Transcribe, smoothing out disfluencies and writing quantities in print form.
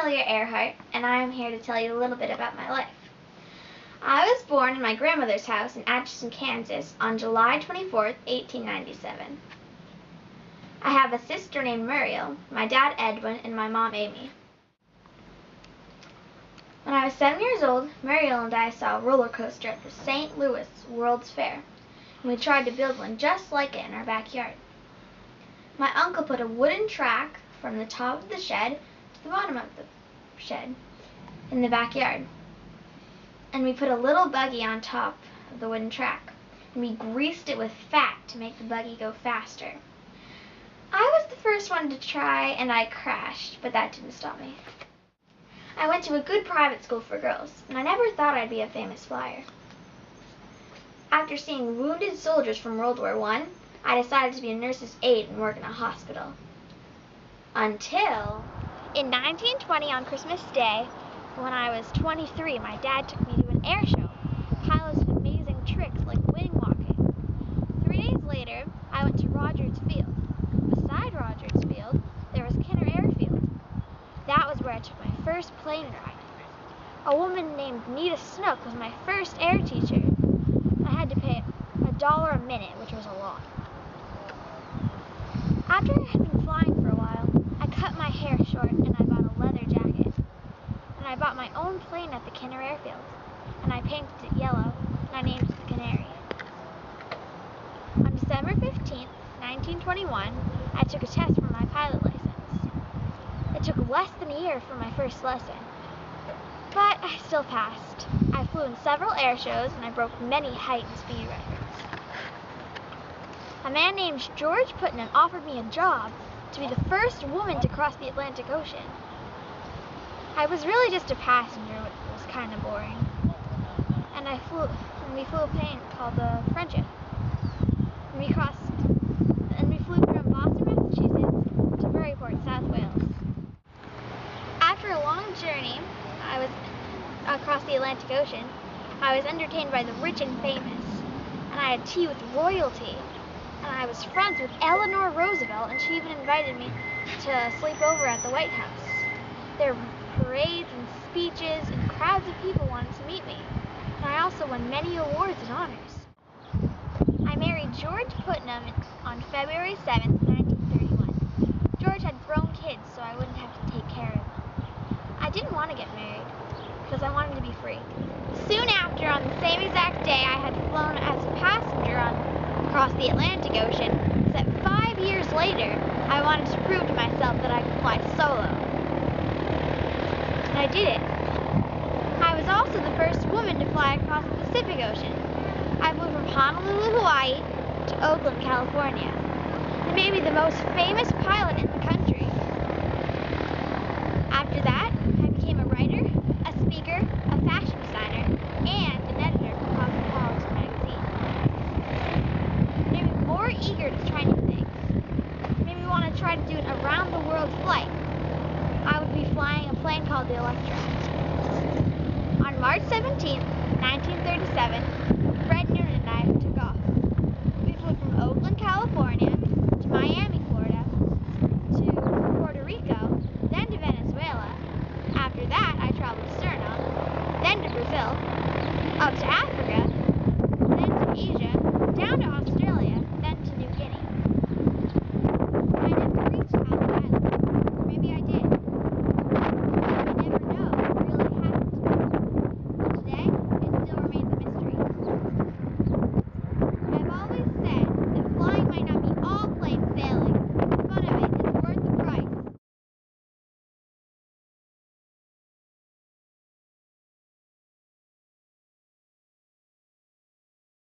Amelia Earhart, and I am here to tell you a little bit about my life. I was born in my grandmother's house in Atchison, Kansas on July 24th, 1897. I have a sister named Muriel, my dad Edwin, and my mom Amy. When I was 7 years old, Muriel and I saw a roller coaster at the St. Louis World's Fair, and we tried to build one just like it in our backyard. My uncle put a wooden track from the top of the shed to the bottom of the shed in the backyard, and we put a little buggy on top of the wooden track, and we greased it with fat to make the buggy go faster. I was the first one to try, and I crashed, but that didn't stop me. I went to a good private school for girls, and I never thought I'd be a famous flyer. After seeing wounded soldiers from World War I decided to be a nurse's aide and work in a hospital. Until in 1920, on Christmas Day, when I was 23, my dad took me to an air show, piloted amazing tricks like wing walking. 3 days later, I went to Rogers Field. Beside Rogers Field, there was Kinner Airfield. That was where I took my first plane ride. A woman named Nita Snook was my first air teacher. I had to pay $1 a minute, which was a lot. After I had been flying for a while, I cut my hair short and I bought a leather jacket. And I bought my own plane at the Kinner Airfield, and I painted it yellow, and I named it the Canary. On December 15th, 1921, I took a test for my pilot license. It took less than a year for my first lesson, but I still passed. I flew in several air shows, and I broke many height and speed records. A man named George Putnam offered me a job to be the first woman to cross the Atlantic Ocean. I was really just a passenger, which was kind of boring. And we flew a plane called the Friendship. And we flew from Boston, Massachusetts to Buryport, South Wales. After a long journey, I was across the Atlantic Ocean. I was entertained by the rich and famous, and I had tea with royalty. And I was friends with Eleanor Roosevelt, and she even invited me to sleep over at the White House. There were parades and speeches, and crowds of people wanted to meet me. And I also won many awards and honors. I married George Putnam on February 7th, 1931. George had grown kids, so I wouldn't have to take care of them. I didn't want to get married, because I wanted to be free. Soon after, on the same exact day, I had flown as a passenger across the Atlantic Ocean, except 5 years later, I wanted to prove to myself that I could fly solo. And I did it. I was also the first woman to fly across the Pacific Ocean. I flew from Honolulu, Hawaii to Oakland, California. I may be the most famous pilot in the country. After that, I became a writer, a speaker, a fashion designer, and an editor for Cosmopolitan magazine. Made me more eager to try new things. Made me want to try to do an around-the-world flight. I would be flying a plane called the Electron. On March 17th, 1937,